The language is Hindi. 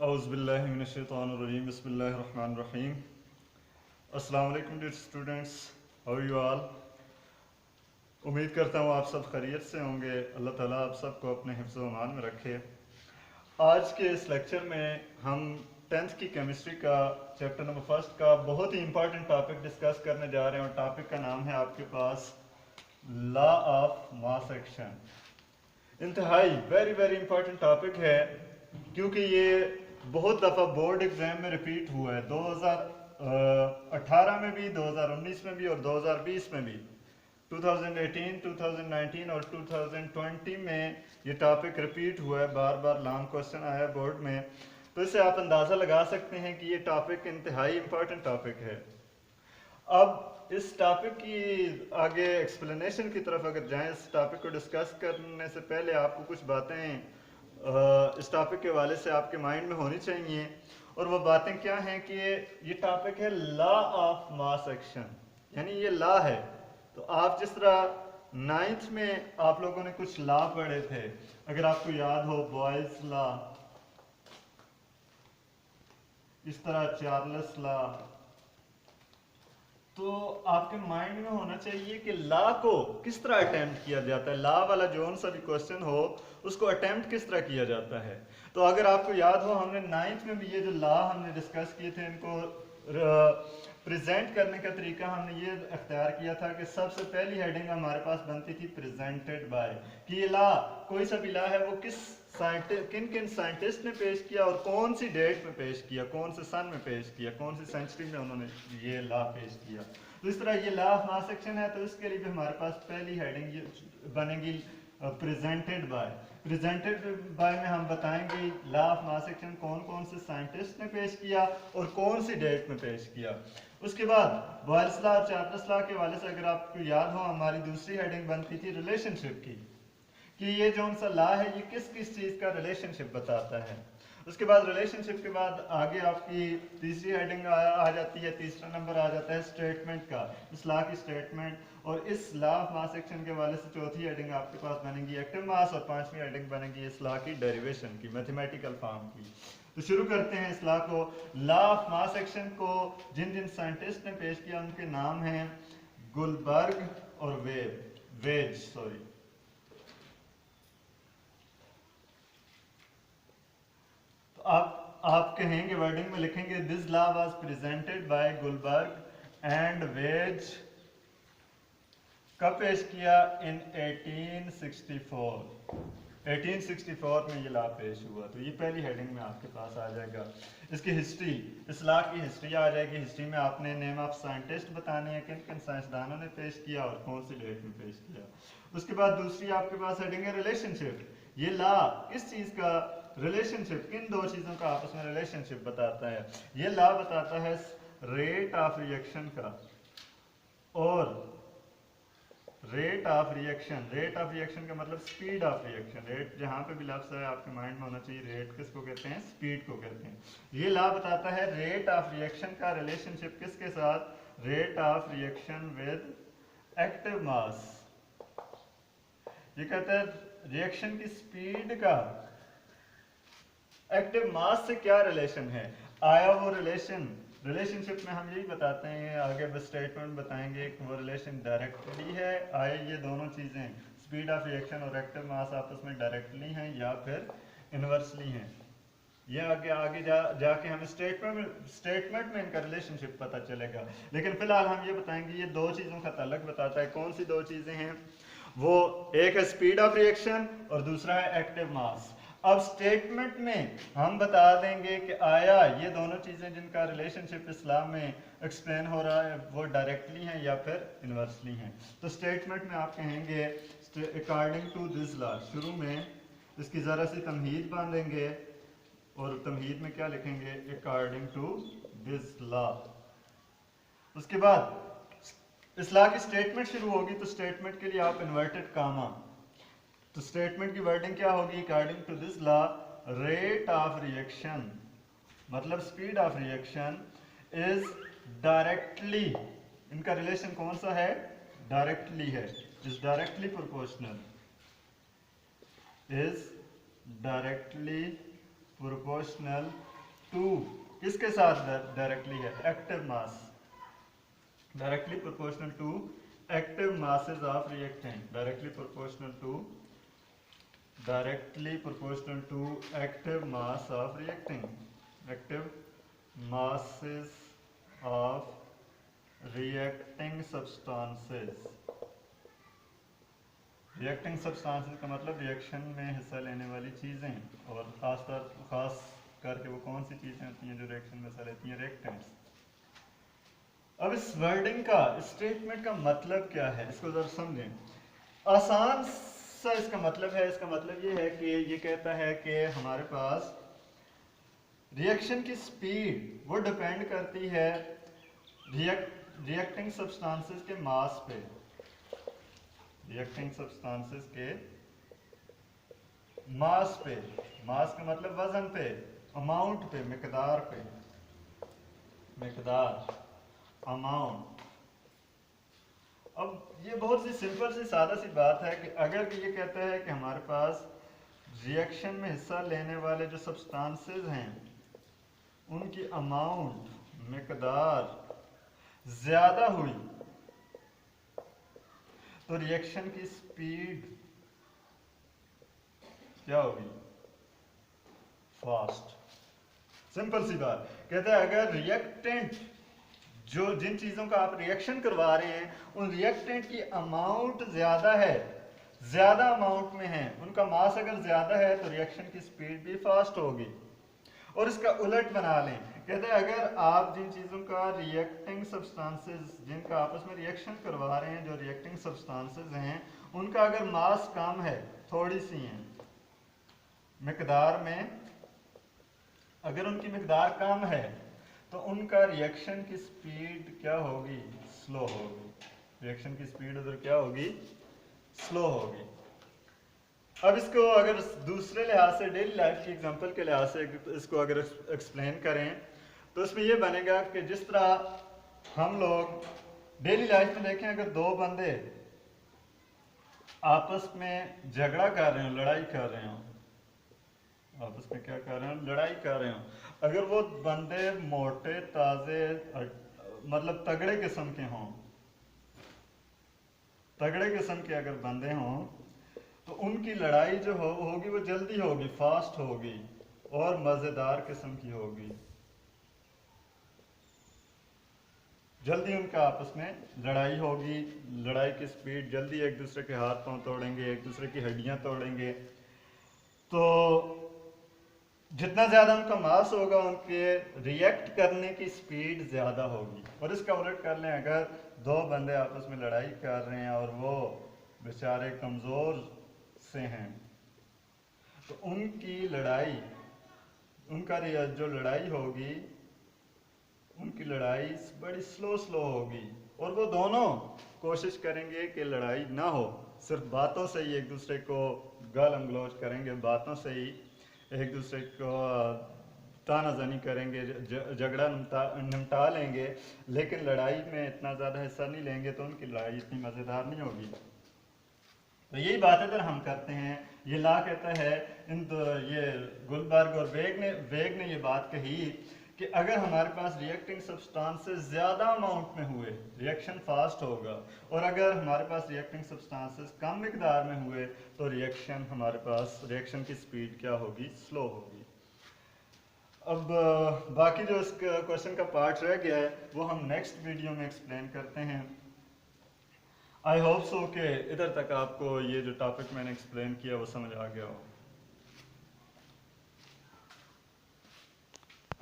औज़ुबिल्लाहिमिनश्शैतानिर्रजीम बिस्मिल्लाहिर्रहमानिर्रहीम। अस्सलाम वालेकुम dear students, how are you all. उम्मीद करता हूँ आप सब खैरियत से होंगे। अल्लाह ताला आप सबको अपने हिफ्ज़ व अमान में रखे। आज के इस लेक्चर में हम 10th की केमिस्ट्री का चैप्टर नंबर फर्स्ट का बहुत ही इंपॉर्टेंट टॉपिक डिस्कस करने जा रहे हैं और टॉपिक का नाम है आपके पास लॉ ऑफ मास एक्शन। इंतहाई वेरी वेरी इंपॉर्टेंट टॉपिक है क्योंकि ये बहुत दफ़ा बोर्ड एग्जाम में रिपीट हुआ है 2018 में भी, 2019 में भी और 2020 में भी। 2018, 2019 और 2020 में ये टॉपिक रिपीट हुआ है, बार बार लॉन्ग क्वेश्चन आया है बोर्ड में। तो इससे आप अंदाज़ा लगा सकते हैं कि ये टॉपिक इंतहाई इंपॉर्टेंट टॉपिक है। अब इस टॉपिक की आगे एक्सप्लेनेशन की तरफ अगर जाएं, इस टॉपिक को डिस्कस करने से पहले आपको कुछ बातें इस टॉपिक के हवाले से आपके माइंड में होनी चाहिए। और वो बातें क्या हैं कि ये टॉपिक है लॉ ऑफ मास एक्शन, यानी ये लॉ है। तो आप जिस तरह 9th में आप लोगों ने कुछ लॉ पढ़े थे, अगर आपको याद हो बॉयल्स लॉ, इस तरह चार्ल्स लॉ, तो आपके माइंड में होना चाहिए कि लॉ को किस तरह अटेम्प्ट किया जाता है। लॉ वाला जो सा भी क्वेश्चन हो उसको अटेम्प्ट किस तरह किया जाता है। तो अगर आपको याद हो, हमने 9th में भी ये जो लॉ हमने डिस्कस किए थे, इनको प्रेजेंट करने का तरीका हमने ये अख्तियार किया था कि सबसे पहली हेडिंग हमारे पास बनती थी प्रेजेंटेड बाय, कि ये लॉ कोई सा भी लॉ है वो किन किन साइंटिस्ट ने पेश किया और कौन सी डेट में पेश किया, कौन से सन में पेश किया, कौन सी सेंचुरी में उन्होंने ये लॉ पेश किया। तो इस तरह ये लॉ ऑफ मास एक्शन है, तो इसके लिए भी हमारे पास पहली हेडिंग बनेगी प्रेजेंटेड बाय। प्रेजेंटेड बाय में हम बताएंगे लॉ ऑफ मास एक्शन कौन कौन से साइंटिस्ट ने पेश किया और कौन सी डेट में पेश किया। उसके बाद बॉयल्स लॉ और चार्ल्स लॉ के हवाले से अगर आपको याद हो, हमारी दूसरी हेडिंग बनती थी रिलेशनशिप की, कि ये जो सा लॉ है ये किस किस चीज़ का रिलेशनशिप बताता है। उसके बाद रिलेशनशिप के बाद आगे आपकी तीसरी हेडिंग आ जाती है, तीसरा नंबर आ जाता है स्टेटमेंट का, इस लॉ की स्टेटमेंट। और इस लॉ ऑफ मास एक्शन के हवाले से चौथी हेडिंग आपके पास बनेगी एक्टिव मास, और पांचवी हेडिंग बनेगी इस लॉ की डेरिवेशन की, मैथमेटिकल फॉर्म की। तो शुरू करते हैं इस लॉ को। लॉ ऑफ मास एक्शन को जिन जिन साइंटिस्ट ने पेश किया उनके नाम हैं गुलबर्ग और वेज। आप कहेंगे, वर्डिंग में लिखेंगे this law was presented by Guldberg and Waage. कब पेश किया? इन 1864। 1864 में ये लॉ पेश हुआ। तो ये पहली हेडिंग में आपके पास आ जाएगा। इसकी हिस्ट्री, इस लॉ की हिस्ट्री आ जाएगी। हिस्ट्री में आपने नेम ऑफ साइंटिस्ट बताने हैं, किन किन साइंसदानों ने पेश किया और कौन सी डेट में पेश किया। उसके बाद दूसरी आपके पास हेडिंग है रिलेशनशिप। ये लॉ किस चीज़ का रिलेशनशिप, किन दो चीज़ों का आपस में रिलेशनशिप बताता है। ये लॉ बताता है रेट ऑफ रिएक्शन का और rate of reaction. Rate of reaction का मतलब स्पीड ऑफ रिएक्शन। रेट जहां पे भी लफ्ज़ है आपके माइंड में होना चाहिए, रेट किसको कहते हैं? स्पीड को कहते हैं। ये लॉ बताता है रेट ऑफ रिएक्शन का रिलेशनशिप किसके साथ? Rate of reaction with active mass. ये कहता है रिएक्शन की स्पीड का एक्टिव मास से क्या रिलेशन है। आया वो रिलेशनशिप में हम यही बताते हैं, आगे बस स्टेटमेंट बताएंगे कि वो रिलेशन डायरेक्टली है। आए ये दोनों चीज़ें, स्पीड ऑफ रिएक्शन और एक्टिव मास आपस में डायरेक्टली हैं या फिर इनवर्सली हैं। ये आगे जाके हमें स्टेटमेंट में इनका रिलेशनशिप पता चलेगा। लेकिन फिलहाल हम ये बताएंगे ये दो चीज़ों का ताल्लुक बताता है। कौन सी दो चीज़ें हैं वो? एक है स्पीड ऑफ रिएक्शन और दूसरा है एक्टिव मास। अब स्टेटमेंट में हम बता देंगे कि आया ये दोनों चीज़ें जिनका रिलेशनशिप इस्लाम में एक्सप्लेन हो रहा है वो डायरेक्टली हैं या फिर इनवर्सली हैं। तो स्टेटमेंट में आप कहेंगे अकॉर्डिंग टू दिस लॉ। शुरू में इसकी ज़रा सी तमहीद बांधेंगे और तमहीद में क्या लिखेंगे? According to this law. उसके बाद इस लॉ की स्टेटमेंट शुरू होगी तो स्टेटमेंट के लिए आप इन्वर्टेड कामा, तो स्टेटमेंट की वर्डिंग क्या होगी? According to this law rate of reaction, मतलब speed of reaction is directly, इनका रिलेशन कौन सा है? डायरेक्टली है। Is directly proportional, is directly proportional to किसके साथ डायरेक्टली है, active mass, directly proportional to active masses of reactant, directly proportional to active mass of reacting, active masses of reacting substances. Reacting substances का मतलब रिएक्शन में हिस्सा लेने वाली चीज़ें, और खास करके वो कौन सी चीज़ें होती हैं जो रिएक्शन में हिस्सा लेती हैं, रिएक्टेंट्स। अब इस वर्डिंग का, स्टेटमेंट का मतलब क्या है, इसको जरा समझें। आसान सा इसका मतलब है, इसका मतलब ये है कि ये कहता है कि हमारे पास रिएक्शन की स्पीड वो डिपेंड करती है रिएक्टिंग सब्सटेंसेस के मास पे, रिएक्टिंग सब्सटेंसेस के मास पे, मास का मतलब वजन पे, अमाउंट पे, मिकदार पे, मिकदार, अमाउंट। अब ये बहुत सी सिंपल सी सादा सी बात है कि अगर ये कहता है कि हमारे पास रिएक्शन में हिस्सा लेने वाले जो सब्सटेंसेस हैं उनकी अमाउंट, मिकदार ज्यादा हुई तो रिएक्शन की स्पीड क्या होगी, फास्ट। सिंपल सी बात, कहते हैं अगर रिएक्टेंट, जो जिन चीजों का आप रिएक्शन करवा रहे हैं उन रिएक्टेंट की अमाउंट ज्यादा है, ज्यादा अमाउंट में है, उनका मास अगर ज्यादा है तो रिएक्शन की स्पीड भी फास्ट होगी। और इसका उलट बना लें, कहते हैं अगर आप जिन चीजों का रिएक्टिंग सब्सटेंसेस, जिनका आपस में रिएक्शन करवा रहे हैं, जो रिएक्टिंग सब्सटेंसेस हैं उनका अगर मास कम है, थोड़ी सी हैं मिकदार में, अगर उनकी मिकदार कम है तो उनका रिएक्शन की स्पीड क्या होगी, स्लो होगी, रिएक्शन की स्पीड उधर क्या होगी, स्लो होगी। अब इसको अगर दूसरे लिहाज से, डेली लाइफ की एग्जांपल के लिहाज से इसको अगर एक्सप्लेन करें तो इसमें यह बनेगा कि जिस तरह हम लोग डेली लाइफ में देखें, अगर दो बंदे आपस में झगड़ा कर रहे हो, लड़ाई कर रहे हो, आपस में क्या कर रहे हो, लड़ाई कर रहे हो, अगर वो बंदे मोटे, ताजे, मतलब तगड़े किस्म के हों, तगड़े किस्म के अगर बंदे हों तो उनकी लड़ाई जो होगी वो जल्दी होगी, फास्ट होगी और मजेदार किस्म की होगी। जल्दी उनका आपस में लड़ाई होगी, लड़ाई की स्पीड जल्दी, एक दूसरे के हाथ पांव तोड़ेंगे, एक दूसरे की हड्डियां तोड़ेंगे। तो जितना ज्यादा उनका मास होगा उनके रिएक्ट करने की स्पीड ज्यादा होगी। और इसका उलट कर लें, अगर दो बंदे आपस में लड़ाई कर रहे हैं और वो बेचारे कमजोर से हैं तो उनकी लड़ाई, उनका जो लड़ाई होगी, उनकी लड़ाई बड़ी स्लो होगी और वो दोनों कोशिश करेंगे कि लड़ाई ना हो, सिर्फ बातों से ही एक दूसरे को गाल गलौज करेंगे, बातों से ही एक दूसरे को तानाजानी करेंगे, झगड़ा निपटा लेंगे, लेकिन लड़ाई में इतना ज़्यादा हिस्सा नहीं लेंगे तो उनकी लड़ाई इतनी मज़ेदार नहीं होगी। तो यही बात अगर हम करते हैं, ये ला कहता है, ये गुलबर्ग और वेग ने ये बात कही कि अगर हमारे पास रिएक्टिंग सब्सटेंसेस ज़्यादा अमाउंट में हुए रिएक्शन फास्ट होगा, और अगर हमारे पास रिएक्टिंग सब्सटेंसेस कम मिकदार में हुए तो रिएक्शन, हमारे पास रिएक्शन की स्पीड क्या होगी, स्लो होगी। अब बाकी जो इस क्वेश्चन का पार्ट रह गया है वो हम नेक्स्ट वीडियो में एक्सप्लेन करते हैं। आई होप सो कि इधर तक आपको ये जो टॉपिक मैंने एक्सप्लेन किया वो समझ आ गया हो।